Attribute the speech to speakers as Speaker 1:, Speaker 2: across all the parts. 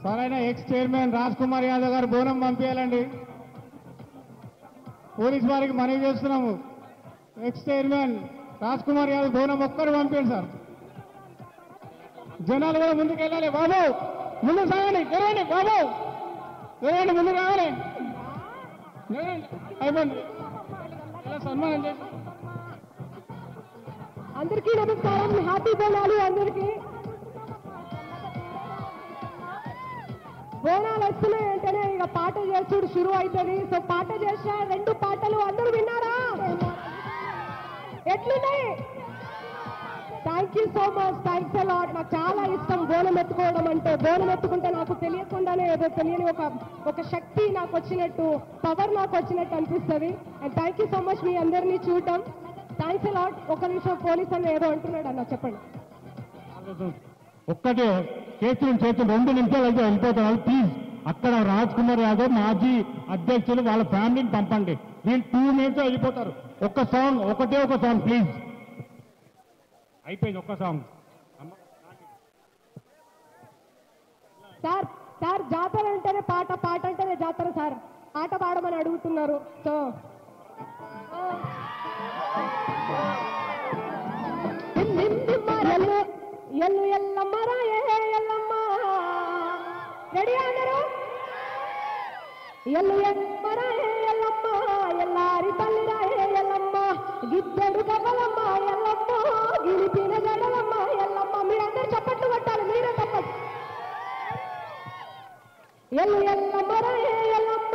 Speaker 1: సరైన X chairman Raj Kumar Yadav గారు బోనం పంపించాలండి. పోలీస్ వారికి మనవి చేస్తున్నాము. ఎక్స్ చైర్మన్ రాజ్ కుమార్ యాదవ్ బోనం ఒక్కరు పంపించండి సార్. జనాలు కూడా ముందుకు వెళ్ళాలి. బాబు ముందు సాగండి, జరగండి బాబు, జరగండి, ముందు రావాలి. అయిపోయింది, సన్మానం చేసి
Speaker 2: అందరికీ నమస్కారం. హ్యాపీ బోనాలు అందరికీ. బోనాలు వస్తున్నాయి అంటేనే ఇక పాట చేసుడు షురు అవుతుంది. సో పాట చేసిన 2 పాటలు అందరూ విన్నారా? ఎట్లున్నాయి? Thank you so much, thanks allot. నాకు చాలా ఇష్టం బోనం ఎత్తుకోవడం అంటే. బోనం ఎత్తుకుంటే నాకు తెలియకుండానే ఏదో తెలియని ఒక శక్తి నాకు వచ్చినట్టు, పవర్ నాకు వచ్చినట్టు అనిపిస్తుంది. And thank you so much మీ అందరినీ చూడటం. Thanks a lot. ఒక నిమిషం పోలీస్ అన్న ఏదో అంటున్నాడు అన్న, చెప్పండి.
Speaker 1: ఒక్కటే చేతులు 2 నిమిషాలు అయితే వెళ్ళిపోతున్నారు. ప్లీజ్ అక్కడ రాజ్ కుమార్ యాదవ్ మాజీ అధ్యక్షులు వాళ్ళ ఫ్యామిలీని పంపండి. వీళ్ళు 2 మినిట్స్ వెళ్ళిపోతారు. ఒక్క సాంగ్, ఒకటే ఒక సాంగ్ ప్లీజ్. అయిపోయింది, ఒక్క సాంగ్.
Speaker 2: సార్ జాతర అంటేనే పాట, పాట అంటేనే జాతర సార్. పాట పాడమని అడుగుతున్నారు. సో ఎల్లు ఎల్లమ్మ రాయే ఎల్లమ్మ, రెడీ అందరూ? ఎల్లు ఎల్లమ్మ రాయే ఎల్లమ్మ, ఎల్లారి తల్లి రాయే ఎల్లమ్మ, గిద్దెడు గవ్వలమ్మ ఎల్లమ్మ, గిలిపిన జడలమ్మ ఎల్లమ్మ. మీరందరూ చప్పట్లు కొట్టాలి, మీరే తప్పదు. ఎల్లు ఎల్లమ్మ రాయే ఎల్లమ్మ,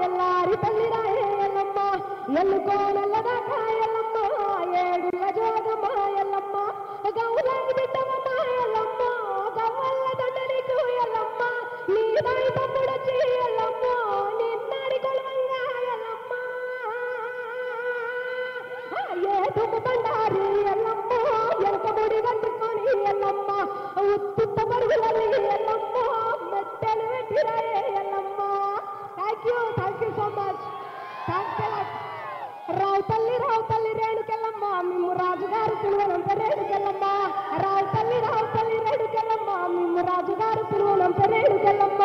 Speaker 2: ఎల్లారి తల్లి రాయే ఎల్లమ్మ, ఎల్లుకోనల్లదాకా ఎల్లమ్మ, ఏడుల జోగమ్మ ఎల్లమ్మ, గౌరాని బిడ్డమ్మ ఎల్లమ్మ, గవ్వల్ల దండనికు ఎల్లమ్మ, నీ దాయి తమ్ముడొచ్చి ఎల్లమ్మ, నిన్నడి కొలవంగా ఎల్లమ్మ, ఏదుము బండారి ఎల్లమ్మ, ఎలకముడి వండుకొని ఎల్లమ్మ, ఉత్తుత్త పరుగులని ఎల్లమ్మ, మెట్టెలు పెట్టిరాయే Yellamma. Thank you so much, thanks a lot. రావు తల్లి రేణుకెళ్ళమ్మ, మిమ్ము రాజుగారు పిలువనంత రేణుకెళ్ళమ్మ, రావు తల్లి రేణుకెళ్ళమ్మ, మిమ్ము రాజుగారు పిలువనంత Renukayellamma.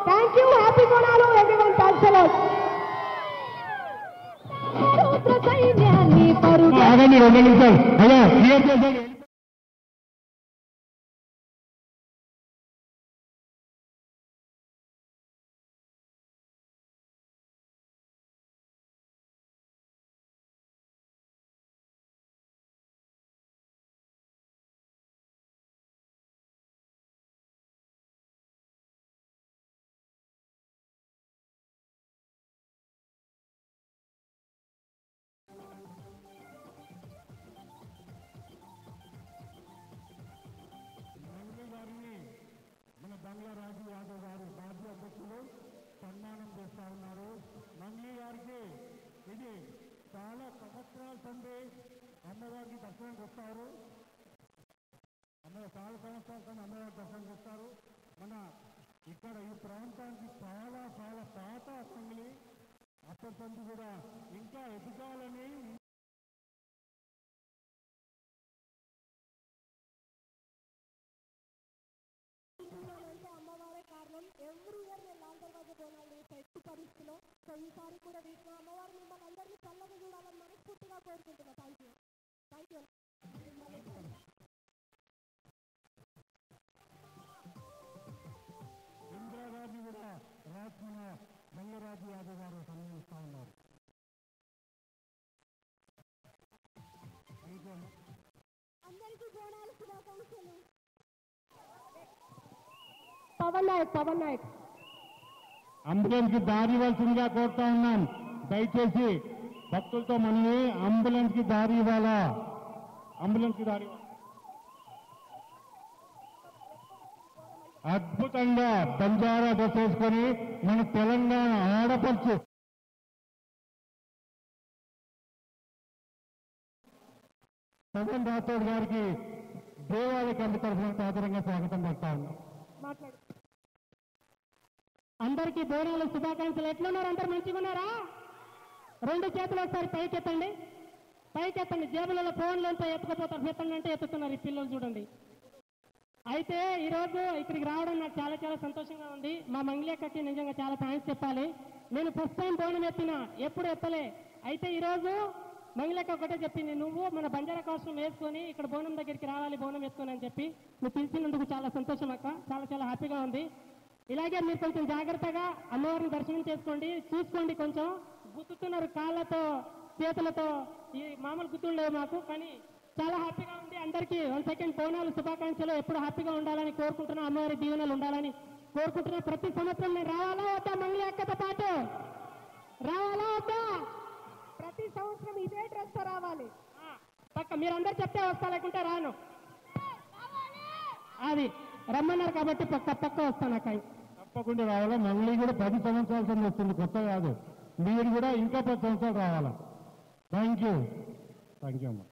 Speaker 2: Thank you. Happy Bonalu everyone. Thanks a lot. సైన్యాన్ని పరుగు
Speaker 1: రాజు యాదవ్ గారు మాజీ అధ్యక్షులు సన్మానం చేస్తా ఉన్నారు. మంగ్లీ గారికి ఇది చాలా సంవత్సరాల సంది అమ్మవారికి దర్శనానికి వస్తారు. చాలా సంవత్సరాల సంది అమ్మవారికి దర్శనానికి వస్తారు. మన ఇక్కడ ఈ ప్రాంతానికి చాలా పాత అసెంబ్లీ. అప్పటి సంది కూడా ఇంకా ఎదగాలని
Speaker 2: అమ్మవారే కారణం. ఎవ్రీ ఇయర్ నేను లాల్ దర్వాజా బోనాలు ఎట్టి పరిస్థితిలో. సో ఈసారి కూడా వీటిలో అమ్మవారు మిమ్మల్ని అందరినీ చల్లగా చూడాలని మనస్ఫూర్తిగా కోరుకుంటున్నా. Thank you.
Speaker 1: ఇందిరాగాంధీ కూడా రాసిన రంగరాజు యాదవ్ గారు సన్మానిస్తా ఉన్నారు.
Speaker 2: అందరికీ బోనాలు శుభాకాంక్షలు. పవన్ నాయక్
Speaker 1: అంబులెన్స్ కి దారి ఇవ్వాల్సిందిగా కోరుతా ఉన్నాం. దయచేసి భక్తులతో మనమే అంబులెన్స్ కి దారి ఇవ్వాలా, అంబులెన్స్ కి దారి. అద్భుతంగా బంజారా డ్రెస్ వేసుకొని మన తెలంగాణ ఆడపడుచు పవన్ రాథోడ్ గారికి దేవాలయ కమిటీ తరఫున సాదరంగా స్వాగతం పడతా ఉన్నాం.
Speaker 2: అందరికీ బోనాలు శుభాకాంక్షలు. ఎట్లున్నారు? అందరు మంచిగా ఉన్నారా? 2 చేతులు ఒకసారి పైకెత్తండి. జేబులలో ఫోన్లు ఎంతో ఎత్తుకపోతారు. ఎత్తండి అంటే ఎత్తుతున్నారు ఈ పిల్లలు. చూడండి,
Speaker 3: అయితే ఈరోజు ఇక్కడికి రావడం నాకు చాలా చాలా సంతోషంగా ఉంది. మా మంగళక్కకి నిజంగా చాలా థ్యాంక్స్ చెప్పాలి. నేను ఫస్ట్ టైం బోనం ఎత్తిన, ఎప్పుడు ఎత్తలే. అయితే ఈరోజు మంగళక్క ఒకటే చెప్పింది, నువ్వు మన బంజారా కాస్ట్యూమ్ వేసుకొని ఇక్కడ బోనం దగ్గరికి రావాలి, బోనం ఎత్తుకొని అని చెప్పి. నువ్వు పిలిచినందుకు చాలా సంతోషం అక్క, చాలా చాలా హ్యాపీగా ఉంది. ఇలాగే మీరు కొంచెం జాగ్రత్తగా అమ్మవారిని దర్శనం చేసుకోండి, చూసుకోండి. కొంచెం గుర్తుతున్నారు కాళ్ళతో చేతులతో, ఈ మామూలు గుర్తులు లేవు మాకు, కానీ చాలా హ్యాపీగా ఉంది. అందరికీ 1 సెకండ్ బోనాలు శుభాకాంక్షలు. ఎప్పుడు హ్యాపీగా ఉండాలని కోరుకుంటున్నా, అమ్మవారి దీవెనలు ఉండాలని కోరుకుంటున్నా. ప్రతి సంవత్సరం నేను రావాలా వద్దా మంగళి అక్కతో పాటు? రావాలా వద్దా?
Speaker 2: ప్రతి సంవత్సరం ఇదే డ్రెస్ రావాలి.
Speaker 3: పక్క మీరందరూ చెప్తే వస్తా, లేకుంటే రాను. అది రమ్మన్నారు కాబట్టి పక్క వస్తాను అక్క.
Speaker 1: తప్పకుండా రావాలా. మంగళి కూడా 10 సంవత్సరాల సంది వస్తుంది, కొత్త కాదు. మీరు కూడా ఇంకా 10 సంవత్సరాలు రావాలా. థ్యాంక్ యూ అమ్మా.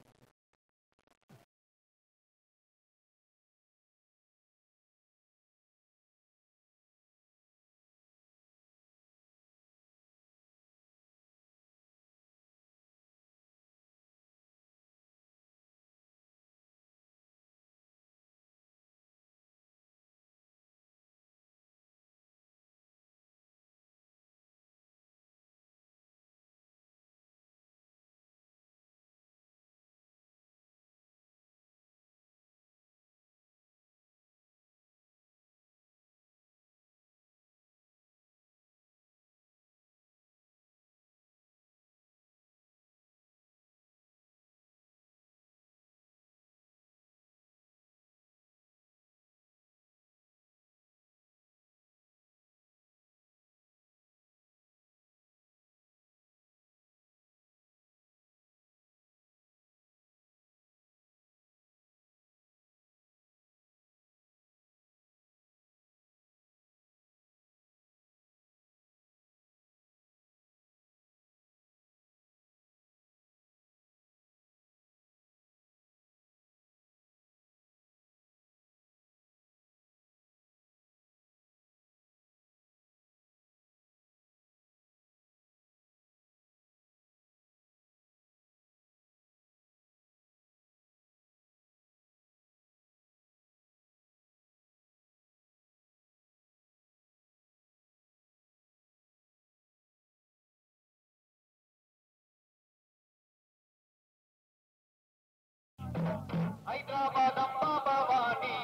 Speaker 4: హైదరాబాద్ అమ్మ భవానీ